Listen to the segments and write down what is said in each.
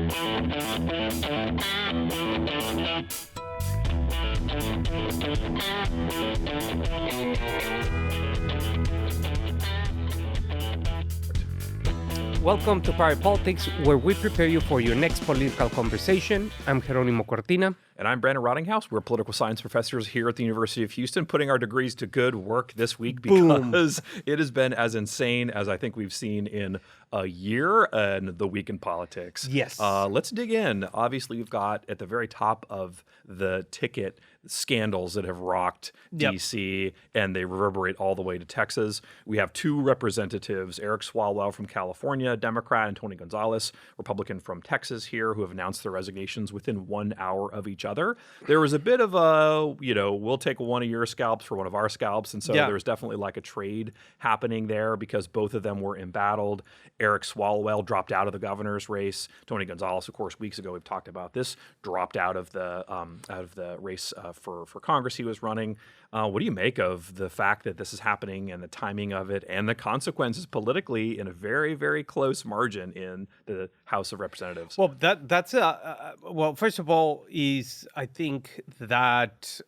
Welcome to Power Politics, where we prepare you for your next political conversation. I'm Jeronimo Cortina. And I'm Brandon Rottinghaus. We're political science professors here at the University of Houston, putting our degrees to good work this week because it has been as insane as I think we've seen in a year in the week in politics. Yes. Let's dig in. Obviously, we've got at the very top of the ticket scandals that have rocked D.C., and they reverberate all the way to Texas. We have two representatives, Eric Swalwell from California, Democrat, and Tony Gonzales, Republican from Texas here, who have announced their resignations within 1 hour of each other. There was a bit of a, we'll take one of your scalps for one of our scalps. And so there's definitely like a trade happening there because both of them were embattled. Eric Swalwell dropped out of the governor's race. Tony Gonzales, of course, weeks ago, we've talked about this, dropped out of the race for Congress he was running. What do you make of the fact that this is happening and the timing of it and the consequences politically in a very, very close margin in the House of Representatives? Well, that's well, first of all, I think that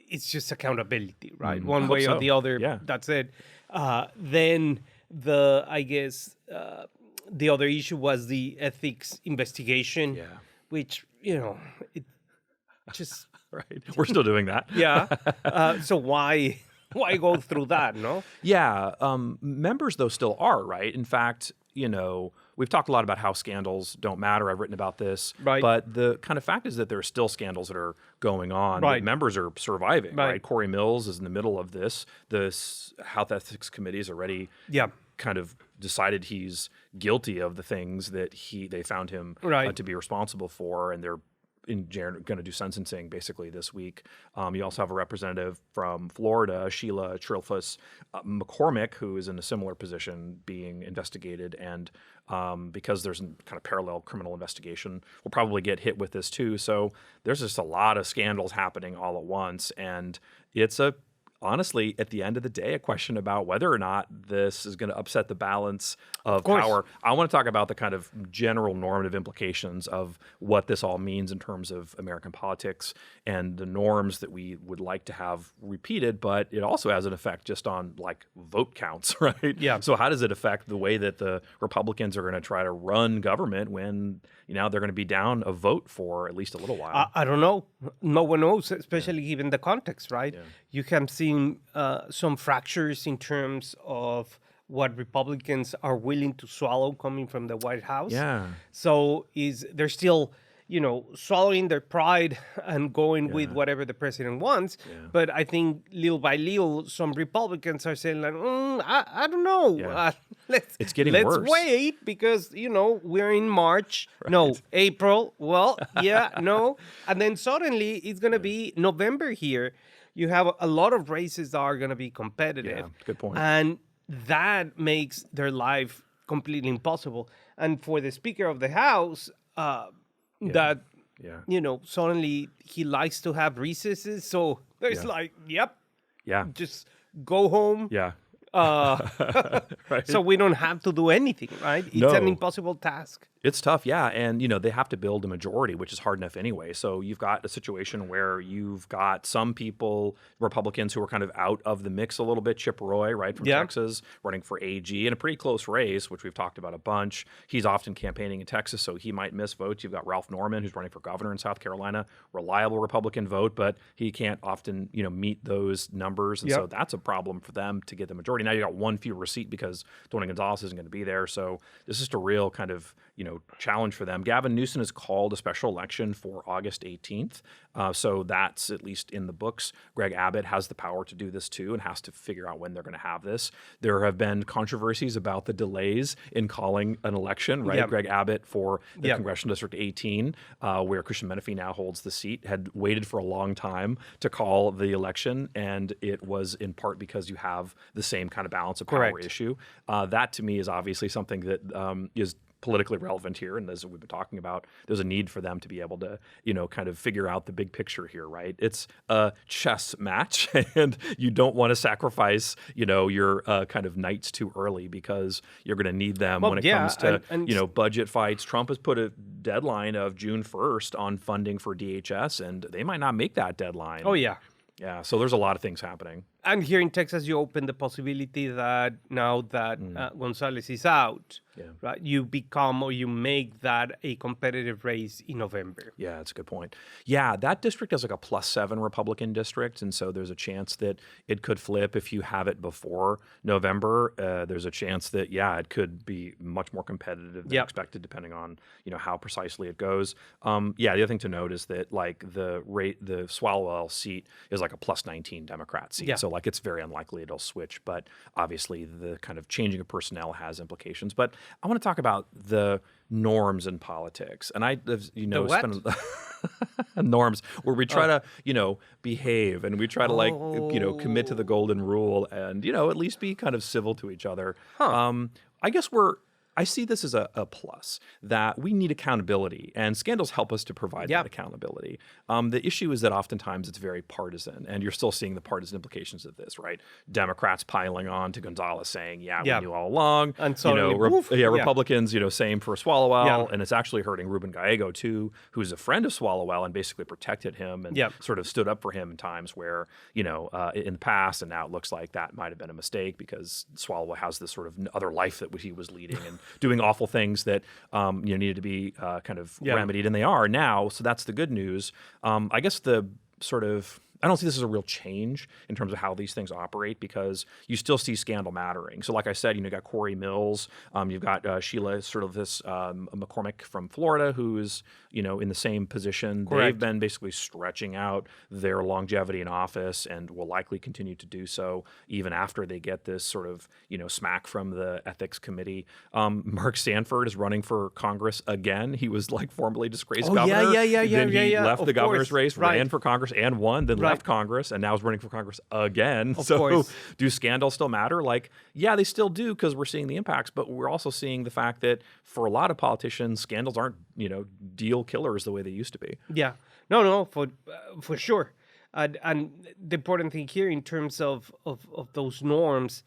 it's just accountability, right? One way or the other. Yeah. That's it. Then the other issue was the ethics investigation, which it just. Right. We're still doing that. So why go through that, no? Yeah. Members, though, still are, right? In fact, we've talked a lot about how scandals don't matter. I've written about this. Right. But the kind of fact is that there are still scandals that are going on. Right. Members are surviving, right? Corey Mills is in the middle of this. The Health Ethics Committee is already kind of decided he's guilty of the things that they found him to be responsible for, and they're going to do sentencing basically this week. You also have a representative from Florida, Sheila Trilfus McCormick, who is in a similar position being investigated. And because there's a kind of parallel criminal investigation, we'll probably get hit with this too. So there's just a lot of scandals happening all at once. And it's honestly, at the end of the day, a question about whether or not this is going to upset the balance of power. I want to talk about the kind of general normative implications of what this all means in terms of American politics and the norms that we would like to have repeated, but it also has an effect just on like vote counts, right? Yeah. So how does it affect the way that the Republicans are going to try to run government when they're going to be down a vote for at least a little while? I don't know. No one knows, especially given the context, right? Yeah. You have seen some fractures in terms of what Republicans are willing to swallow coming from the White House. Yeah. So they're still, swallowing their pride and going with whatever the president wants. Yeah. But I think little by little, some Republicans are saying like, I don't know. Yeah. Let's worse. wait because, we're in March. Right. No, April. Well, no. And then suddenly it's going to be November here. You have a lot of races that are going to be competitive. Yeah, good point. And that makes their life completely impossible. And for the Speaker of the House, suddenly he likes to have recesses. So there's just go home. Yeah. Right. So we don't have to do anything, right? It's an impossible task. It's tough, yeah. And, they have to build a majority, which is hard enough anyway. So you've got a situation where you've got some people, Republicans, who are kind of out of the mix a little bit. Chip Roy, right, from Texas, running for AG in a pretty close race, which we've talked about a bunch. He's often campaigning in Texas, so he might miss votes. You've got Ralph Norman, who's running for governor in South Carolina, reliable Republican vote, but he can't often, meet those numbers. And so that's a problem for them to get the majority. Now you got one fewer seat because Tony Gonzales isn't going to be there. So this is just a real kind of, challenge for them. Gavin Newsom has called a special election for August 18th. So that's at least in the books. Greg Abbott has the power to do this too and has to figure out when they're going to have this. There have been controversies about the delays in calling an election, right? Yep. Greg Abbott for the Congressional District 18, where Christian Menefee now holds the seat, had waited for a long time to call the election. And it was in part because you have the same kind of balance of power issue. That to me is obviously something that is politically relevant here, and as we've been talking about, there's a need for them to be able to, kind of figure out the big picture here, right? It's a chess match, and you don't want to sacrifice, your kind of knights too early because you're going to need them when it comes to, budget fights. Trump has put deadline of June 1st on funding for DHS, and they might not make that deadline. Oh, yeah. Yeah, so there's a lot of things happening. And here in Texas, you open the possibility that now that Gonzales is out, right, you become or you make that a competitive race in November. Yeah, that's a good point. Yeah, that district is like a +7 Republican district, and so there's a chance that it could flip if you have it before November. There's a chance that, it could be much more competitive than expected, depending on how precisely it goes. The other thing to note is that like the Swalwell seat is like a +19 Democrat seat, so like it's very unlikely it'll switch, but obviously the kind of changing of personnel has implications. But I want to talk about the norms in politics, and I, spend norms where we try to, behave, and we try to commit to the golden rule, and at least be kind of civil to each other. I guess I see this as a plus, that we need accountability, and scandals help us to provide that accountability. The issue is that oftentimes it's very partisan, and you're still seeing the partisan implications of this, right? Democrats piling on to Gonzales saying, we knew all along. And so, Republicans, same for Swalwell, and it's actually hurting Ruben Gallego too, who's a friend of Swalwell and basically protected him and sort of stood up for him in times where, in the past, and now it looks like that might have been a mistake because Swalwell has this sort of other life that he was leading and doing awful things that needed to be kind of remedied, and they are now. So that's the good news. I guess the sort of I don't see this as a real change in terms of how these things operate because you still see scandal mattering. So like I said, you got Corey Mills, you've got Sheila, sort of this McCormick from Florida, who's, in the same position. Correct. They've been basically stretching out their longevity in office and will likely continue to do so even after they get this sort of, smack from the ethics committee. Mark Sanford is running for Congress again. He was like formerly disgraced governor. Then he left the governor's race, ran for Congress and won, then left Congress, and now is running for Congress again. Of course. Do scandals still matter? Like, yeah, they still do because we're seeing the impacts, but we're also seeing the fact that for a lot of politicians, scandals aren't, deal killers the way they used to be. Yeah. No, for sure. And the important thing here in terms of those norms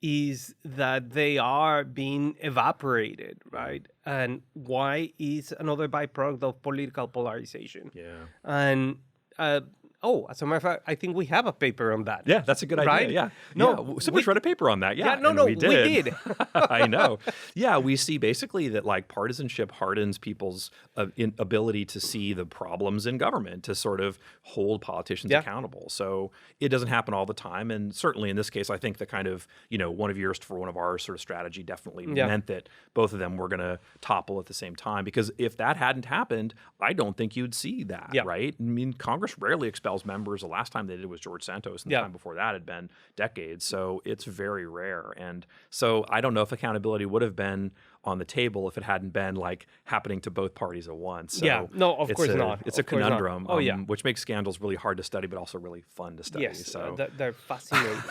is that they are being evaporated, right? And why is another byproduct of political polarization? Yeah. And as a matter of fact, I think we have a paper on that. Yeah, that's a good idea. Right? Yeah. No, somebody read a paper on that. Yeah. We did. I know. Yeah, we see basically that like partisanship hardens people's ability to see the problems in government, to sort of hold politicians accountable. So it doesn't happen all the time. And certainly in this case, I think the kind of, one of yours for one of our sort of strategy definitely meant that both of them were going to topple at the same time. Because if that hadn't happened, I don't think you'd see that, right? I mean, Congress rarely expels members. The last time they did was George Santos, and the time before that had been decades. So it's very rare. And so I don't know if accountability would have been on the table if it hadn't been like happening to both parties at once. So of course not. It's a conundrum, which makes scandals really hard to study, but also really fun to study. Yes, so they're fascinating,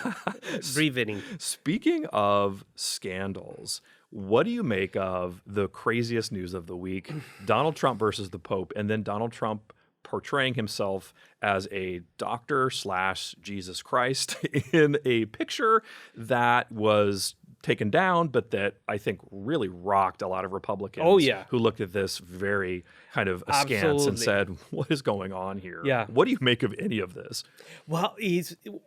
riveting. Speaking of scandals, what do you make of the craziest news of the week? Donald Trump versus the Pope, and then Donald Trump portraying himself as a doctor / Jesus Christ in a picture that was taken down, but that I think really rocked a lot of Republicans who looked at this very kind of askance and said, what is going on here? Yeah. What do you make of any of this? Well, is the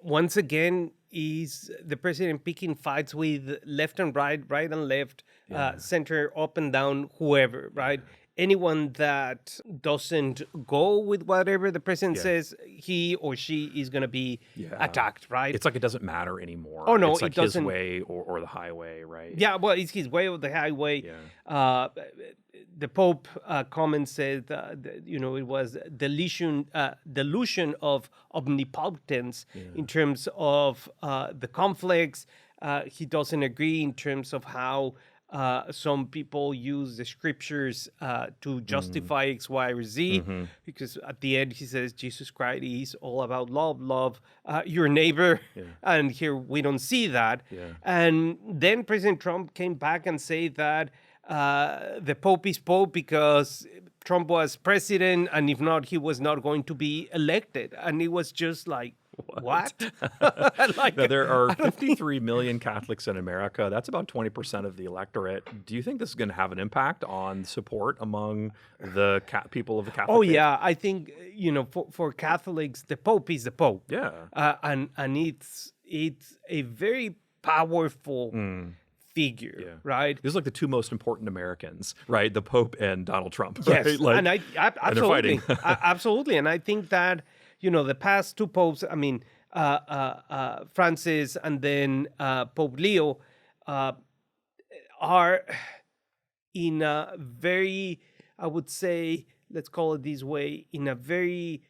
president picking fights with left and right and left, center, up and down, whoever, right? Anyone that doesn't go with whatever the president says, he or she is going to be attacked, right? It's like it doesn't matter anymore. Oh, no, it's like it doesn't. His way or the highway, right? Yeah, well, it's his way or the highway. Yeah. The Pope comment said, it was delusion of omnipotence in terms of the conflicts. He doesn't agree in terms of how some people use the scriptures to justify X, Y, or Z, because at the end he says Jesus Christ is all about love your neighbor, and here we don't see that. And then President Trump came back and said that the Pope is Pope because Trump was president, and if not, he was not going to be elected. And it was just like, What? Now, there are 53 million Catholics in America. That's about 20% of the electorate. Do you think this is going to have an impact on support among the people of the Catholic faith? Yeah. I think, for Catholics, the Pope is the Pope. Yeah. And it's a very powerful figure, right? These are like the two most important Americans, right? The Pope and Donald Trump. Yes, right? Like, and absolutely, and they're fighting. Absolutely. And I think that the past two popes, Francis and then Pope Leo, are in a very, I would say, let's call it this way, in a very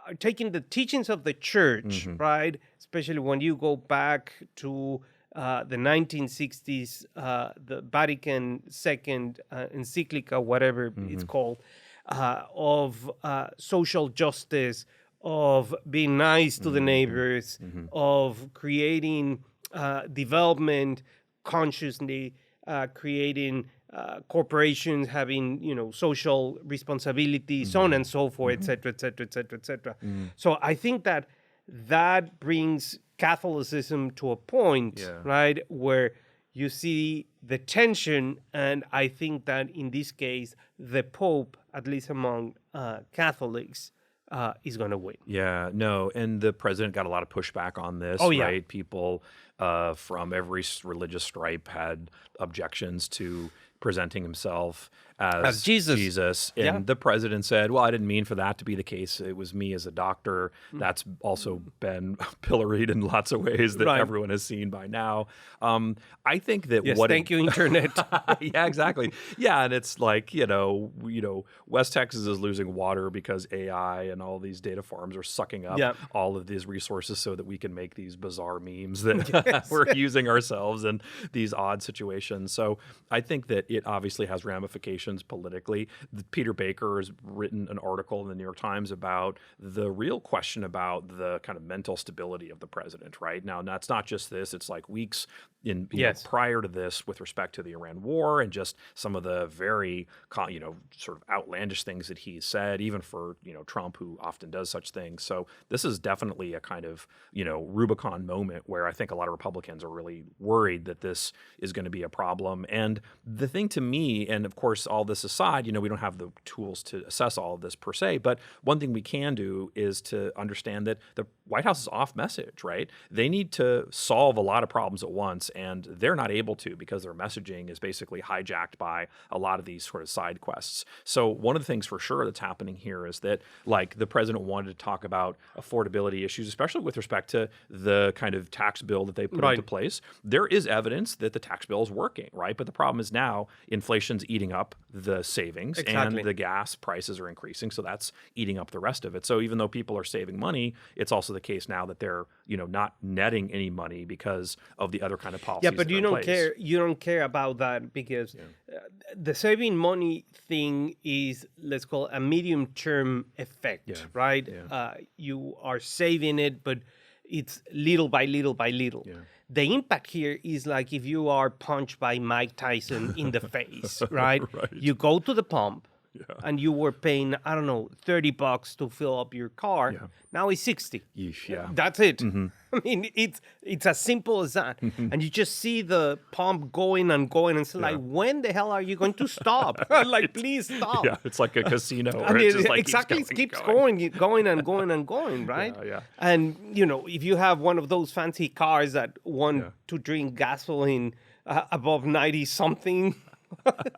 are taking the teachings of the church, right? Especially when you go back to the 1960s, the Vatican II encyclica, whatever it's called, of social justice, of being nice to the neighbors, of creating development consciously, creating corporations having social responsibility, so on and so forth, et cetera, et cetera, et cetera, et cetera. So I think that brings Catholicism to a point, right, where you see the tension, and I think that in this case, the Pope, at least among Catholics, is going to win. Yeah, no, and the president got a lot of pushback on this, right? People from every religious stripe had objections to presenting himself as Jesus. And the president said, well, I didn't mean for that to be the case. It was me as a doctor. That's also been pilloried in lots of ways that everyone has seen by now. I think that thank you, Internet. Yeah, exactly. Yeah, and it's like, West Texas is losing water because AI and all these data farms are sucking up all of these resources so that we can make these bizarre memes that we're using ourselves in these odd situations. So I think that it obviously has ramifications politically. Peter Baker has written an article in the New York Times about the real question about the kind of mental stability of the president, right? Now, that's not just this. It's like weeks prior to this with respect to the Iran war and just some of the very, sort of outlandish things that he said, even for, Trump, who often does such things. So this is definitely a kind of, Rubicon moment where I think a lot of Republicans are really worried that this is going to be a problem. And the thing to me, and of course, all this aside, we don't have the tools to assess all of this per se, but one thing we can do is to understand that the White House is off message, right? They need to solve a lot of problems at once, and they're not able to because their messaging is basically hijacked by a lot of these sort of side quests. So one of the things for sure that's happening here is that, like, the president wanted to talk about affordability issues, especially with respect to the kind of tax bill that they put into place. There is evidence that the tax bill is working, right? But the problem is now inflation's eating up the savings and the gas prices are increasing. So that's eating up the rest of it. So even though people are saving money, it's also the case now that they're, not netting any money because of the other kind of policies. Yeah, but you don't care. You don't care about that because the saving money thing is, let's call it, a medium-term effect, right? Yeah. You are saving it, but it's little by little by little. Yeah. The impact here is like if you are punched by Mike Tyson in the face, right? You go to the pump and you were paying, I don't know, $30 to fill up your car. Yeah. Now it's 60. Yeah. That's it. I mean, it's as simple as that. And you just see the pump going and going, and it's like, when the hell are you going to stop? Like, please stop. Yeah, it's like a casino. And it just like keeps going and going, right? Yeah. And, if you have one of those fancy cars that want to drink gasoline above 90-something,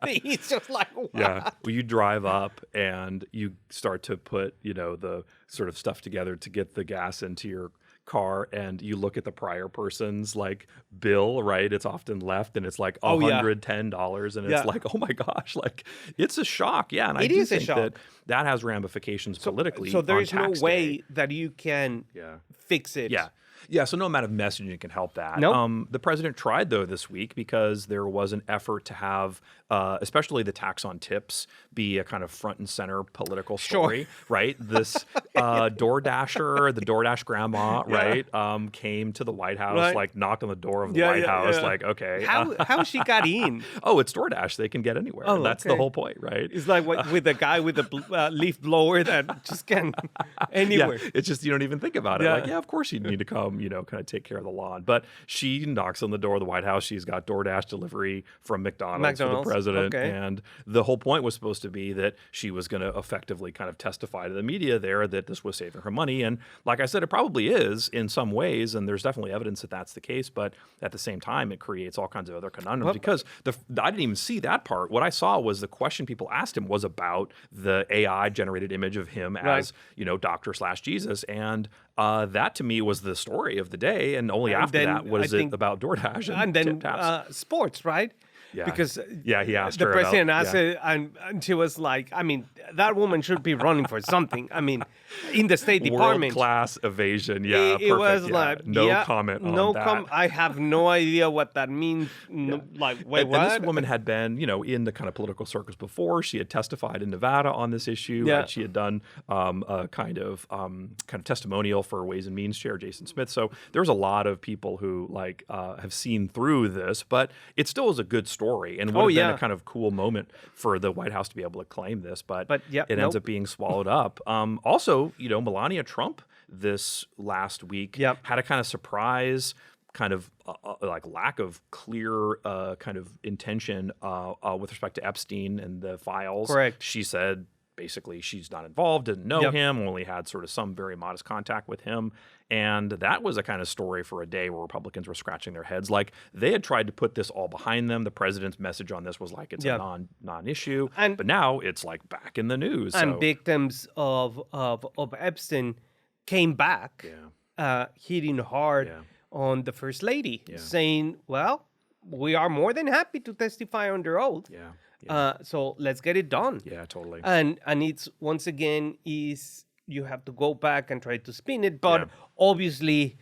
it's just like, wow. Yeah. Well, you drive up and you start to put, the sort of stuff together to get the gas into your car, and you look at the prior person's like bill, right? It's often left, and it's like $110, and it's like, oh my gosh, like it's a shock. Yeah, and I do think that has ramifications politically. So there is no way that you can fix it. Yeah, so no amount of messaging can help that. Nope. The president tried, though, this week because there was an effort to have especially the tax on tips, be a kind of front and center political story, right? This DoorDasher, the DoorDash grandma, right, came to the White House, like knocked on the door of the White House, like, okay. How she got in? Oh, it's DoorDash. They can get anywhere. Oh, that's the whole point, right? It's like with the guy with the leaf blower that just can anywhere. Yeah, it's just you don't even think about it. Like, of course you need to come, kind of take care of the lawn. But she knocks on the door of the White House. She's got DoorDash delivery from McDonald's for the president. Okay. And the whole point was supposed to be that she was going to effectively kind of testify to the media there that this was saving her money. And like I said, it probably is in some ways. And there's definitely evidence that that's the case. But at the same time, it creates all kinds of other conundrums because I didn't even see that part. What I saw was the question people asked him was about the AI generated image of him as, Dr./Jesus. And that to me was the story of the day. And only after that was it about DoorDash and then sports, right? Yeah. Because he asked the her president about, asked it, and she was like, I mean, that woman should be running for something. I mean, in the State Department. World-class evasion, it perfect. was like, no comment on that. I have no idea what that means. Like, wait, what? And this woman had been, in the kind of political circles before. She had testified in Nevada on this issue. Yeah. Right? She had done a kind of testimonial for Ways and Means Chair Jason Smith. So there's a lot of people who have seen through this, but it still is a good story and would have been a kind of cool moment for the White House to be able to claim this, but it ends up being swallowed up. Also, Melania Trump this last week had a kind of surprise kind of lack of clear kind of intention with respect to Epstein and the files. Correct. She said basically she's not involved, didn't know him, only had sort of some very modest contact with him. And that was a kind of story for a day where Republicans were scratching their heads. Like they had tried to put this all behind them. The president's message on this was like it's a non-issue. But now it's like back in the news. And victims of Epstein came back hitting hard on the First Lady, saying, well, we are more than happy to testify under oath. So let's get it done. Yeah, totally. And it's once again you have to go back and try to spin it, but obviously,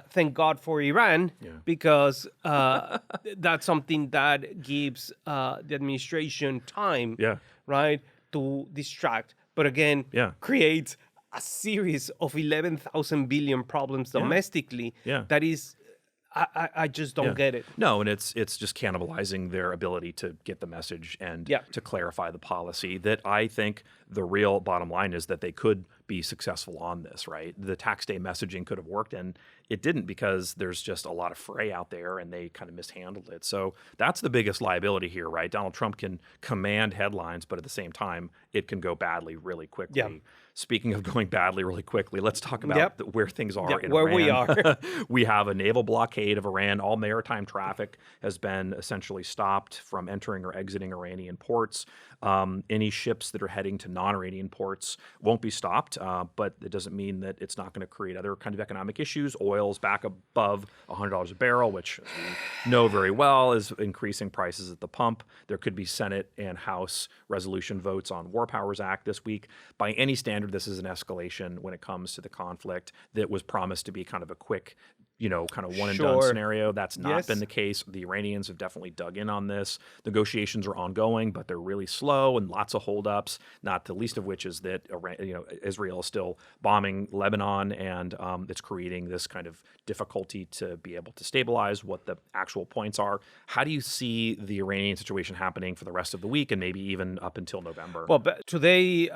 thank God for Iran because that's something that gives the administration time, right, to distract. But again, creates a series of 11,000 billion problems domestically. That is. I just don't get it. No, and it's just cannibalizing their ability to get the message and to clarify the policy. That I think the real bottom line is that they could be successful on this, right? The tax day messaging could have worked, and it didn't because there's just a lot of fray out there, and they kind of mishandled it. So that's the biggest liability here, right? Donald Trump can command headlines, but at the same time, it can go badly really quickly. Yeah. Speaking of going badly really quickly, let's talk about where things are in where Iran. we are. We have a naval blockade of Iran. All maritime traffic has been essentially stopped from entering or exiting Iranian ports. Any ships that are heading to non-Iranian ports won't be stopped, but it doesn't mean that it's not going to create other kind of economic issues. Oil's back above $100 a barrel, which as we know very well is increasing prices at the pump. There could be Senate and House resolution votes on War Powers Act this week. By any standard, this is an escalation when it comes to the conflict that was promised to be kind of a quick, kind of one and done scenario. That's not been the case. The Iranians have definitely dug in on this. Negotiations are ongoing, but they're really slow and lots of holdups, not the least of which is that Israel is still bombing Lebanon, and it's creating this kind of difficulty to be able to stabilize what the actual points are. How do you see the Iranian situation happening for the rest of the week and maybe even up until November? Well, but today,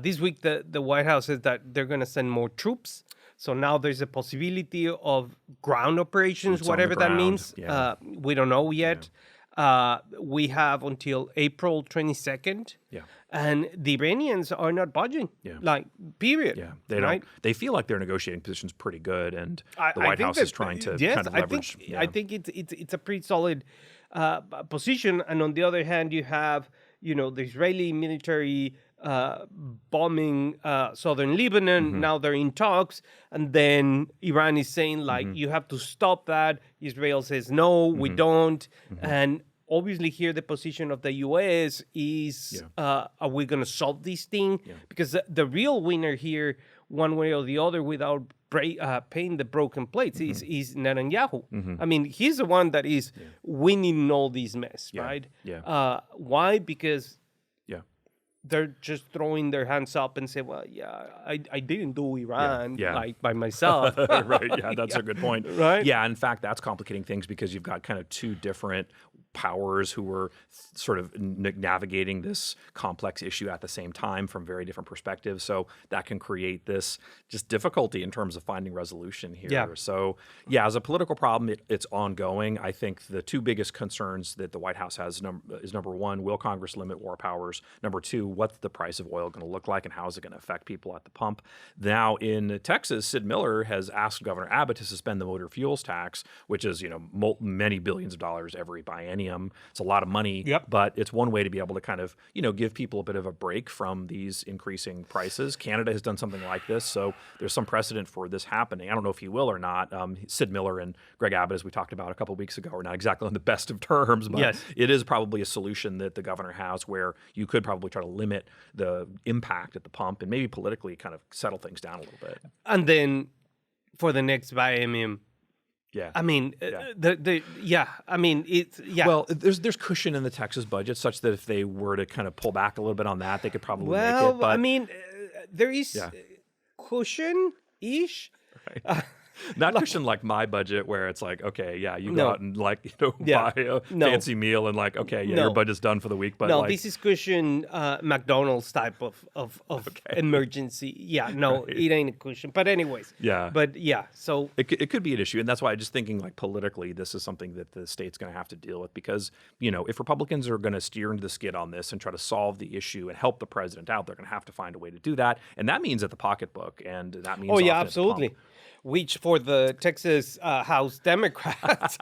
this week, the White House says that they're going to send more troops. So now there's a possibility of ground operations, whatever that means. We don't know yet. We have until April 22nd. And the Iranians are not budging. Period. Yeah, they don't. They feel like their negotiating position's pretty good, and the White House is trying to kind of leverage. I think it's a pretty solid position. And on the other hand, you have the Israeli military bombing southern Lebanon. Now they're in talks, and then Iran is saying you have to stop that. Israel says no, we don't, and obviously here the position of the U.S. is are we going to solve this thing? Because the real winner here one way or the other without paying the broken plates is Netanyahu. I mean, he's the one that is winning all these mess, right? Yeah. Why? Because they're just throwing their hands up and say, well, I didn't do Iran like by myself. Right. Yeah, that's a good point. Right. Yeah. In fact, that's complicating things because you've got kind of two different powers who were sort of navigating this complex issue at the same time from very different perspectives. So that can create this just difficulty in terms of finding resolution here. Yeah. So as a political problem, it's ongoing. I think the two biggest concerns that the White House has is number one, will Congress limit war powers? Number two, what's the price of oil going to look like and how is it going to affect people at the pump? Now in Texas, Sid Miller has asked Governor Abbott to suspend the motor fuels tax, which is, many billions of dollars every biennium. It's a lot of money, but it's one way to be able to kind of, give people a bit of a break from these increasing prices. Canada has done something like this, so there's some precedent for this happening. I don't know if he will or not. Sid Miller and Greg Abbott, as we talked about a couple of weeks ago, are not exactly on the best of terms, but it is probably a solution that the governor has where you could probably try to limit the impact at the pump and maybe politically kind of settle things down a little bit. And then for the next biennium, I mean, Well, there's cushion in the Texas budget such that if they were to kind of pull back a little bit on that, they could probably make it. But I mean, there is cushion-ish. Right. Not cushion like my budget where it's like, okay, you go out and buy a fancy meal and your budget's done for the week. But this is cushion McDonald's type of emergency. Yeah, no, right. It ain't a cushion. But anyways. So it could be an issue. And that's why I'm just thinking politically, this is something that the state's going to have to deal with because, if Republicans are going to steer into the skid on this and try to solve the issue and help the president out, they're going to have to find a way to do that. And that means at the pocketbook and that means absolutely. Which for the Texas House Democrats,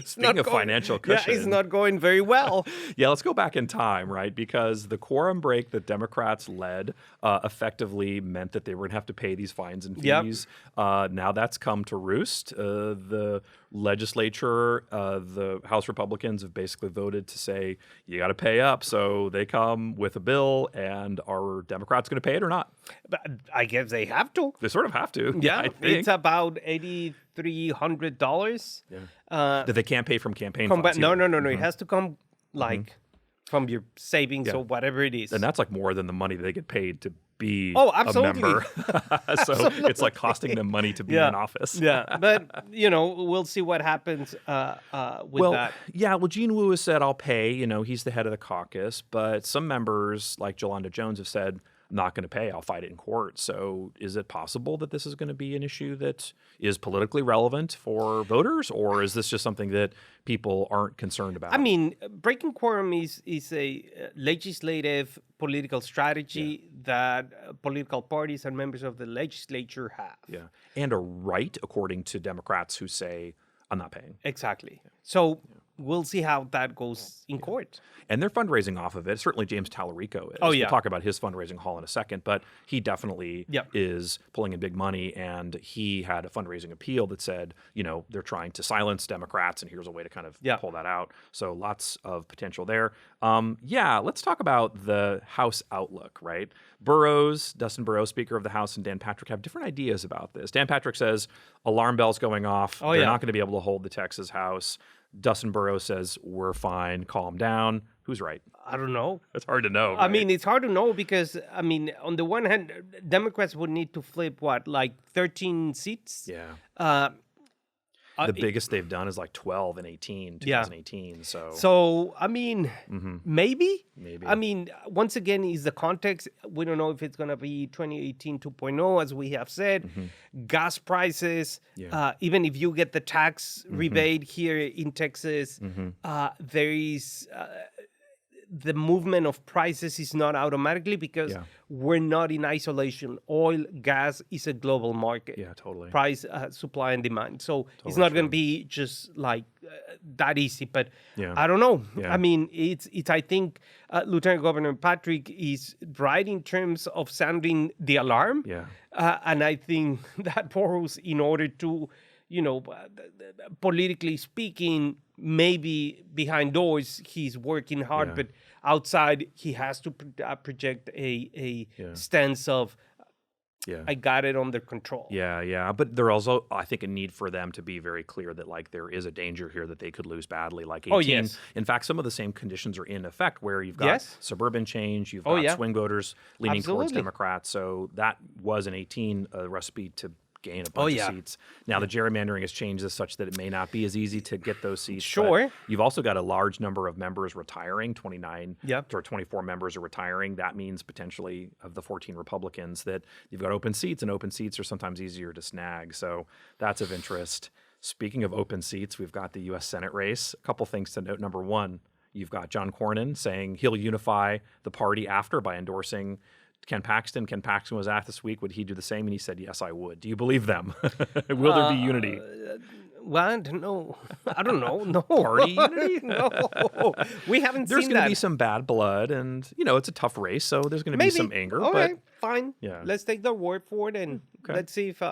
speaking of financial cushion, it's not going very well. Let's go back in time, right? Because the quorum break that Democrats led effectively meant that they were going to have to pay these fines and fees. Now that's come to roost. The legislature, the House Republicans have basically voted to say, you got to pay up. So they come with a bill, and are Democrats going to pay it or not? But I guess they have to. They sort of have to. Yeah, it's about $8,300. That they can't pay from campaign funds. No. It has to come from your savings or whatever it is. And that's more than the money they get paid to be absolutely. a member. So absolutely. It's costing them money to be in office. But, we'll see what happens with that. Well, Gene Wu has said, I'll pay. He's the head of the caucus. But some members, like Jolanda Jones, have said, I'm not going to pay. I'll fight it in court. So is it possible that this is going to be an issue that is politically relevant for voters? Or is this just something that people aren't concerned about? I mean, breaking quorum is a legislative political strategy that political parties and members of the legislature have. Yeah. And a right, according to Democrats who say, I'm not paying. Exactly. So we'll see how that goes in court. And they're fundraising off of it. Certainly James Talarico is. We'll talk about his fundraising haul in a second, but he definitely is pulling in big money, and he had a fundraising appeal that said, they're trying to silence Democrats, and here's a way to kind of pull that out. So lots of potential there. Let's talk about the House outlook, right? Dustin Burrows, Speaker of the House, and Dan Patrick have different ideas about this. Dan Patrick says alarm bells going off. They're not going to be able to hold the Texas House. Dustin Burrows says, we're fine, calm down. Who's right? I don't know. It's hard to know. Right? I mean, it's hard to know because, on the one hand, Democrats would need to flip, 13 seats? Yeah. The biggest they've done is 12 in 2018. So maybe. Maybe. Once again, is the context. We don't know if it's going to be 2018 2.0, as we have said. Gas prices, even if you get the tax rebate here in Texas, there is... the movement of prices is not automatically because we're not in isolation. Oil, gas is a global market. Yeah, totally. Price, supply, and demand. So it's not going to be just that easy. But I don't know. Yeah. It's. I think Lieutenant Governor Patrick is right in terms of sounding the alarm. Yeah. And I think that Burrows, in order to, politically speaking, maybe behind doors he's working hard, but outside he has to project a stance of I got it under control. Yeah. But there also, I think, a need for them to be very clear that like there is a danger here that they could lose badly. Like 18. Oh, yes. In fact, some of the same conditions are in effect where you've got suburban change, you've got swing voters leaning towards Democrats. So that was in 18 a recipe to gain a bunch of seats. Now the gerrymandering has changed this such that it may not be as easy to get those seats. Sure. You've also got a large number of members retiring, 29 or 24 members are retiring. That means potentially of the 14 Republicans that you've got open seats, and open seats are sometimes easier to snag. So that's of interest. Speaking of open seats, we've got the U.S. Senate race. A couple things to note. Number one, you've got John Cornyn saying he'll unify the party after by endorsing Ken Paxton. Ken Paxton was asked this week, would he do the same? And he said, yes, I would. Do you believe them? Will there be unity? Well, I don't know. I don't know. No. Party unity? No. We haven't There's seen going to be some bad blood, and, it's a tough race, so there's going to be some anger. All but right, fine. Yeah. Let's take their word for it, and let's see if...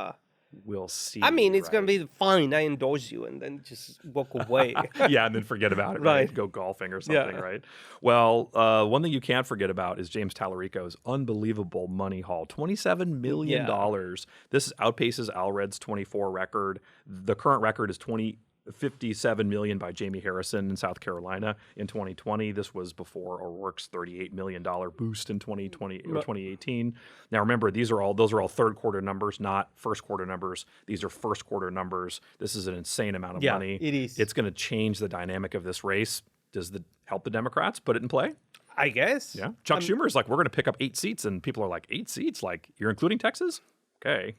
We'll see. I mean, it's going to be fine. I endorse you, and then just walk away. And then forget about it. Right? Go golfing or something. Right. Well, one thing you can't forget about is James Talarico's unbelievable money haul, $27 million. This outpaces Alred's 24 record. The current record is $57 million by Jamie Harrison in South Carolina in 2020. This was before O'Rourke's $38 million boost in 2020 or 2018. Now remember, those are all third quarter numbers, not first quarter numbers. These are first quarter numbers. This is an insane amount of money. It is. It's going to change the dynamic of this race. Does it help the Democrats put it in play? I guess. Yeah. Chuck Schumer is like, we're going to pick up 8 seats, and people are like, 8 seats? Like, you're including Texas? Okay.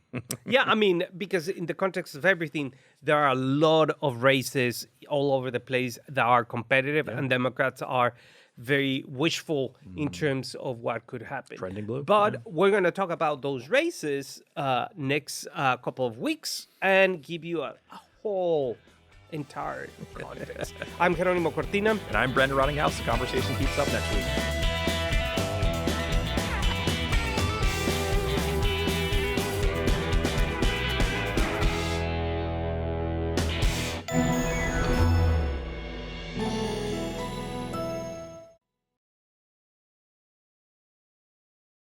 I mean, because in the context of everything, there are a lot of races all over the place that are competitive, and Democrats are very wishful in terms of what could happen. Trending blue. But we're going to talk about those races next couple of weeks and give you a whole entire context. I'm Jeronimo Cortina. And I'm Brandon Rottinghaus. The conversation keeps up next week.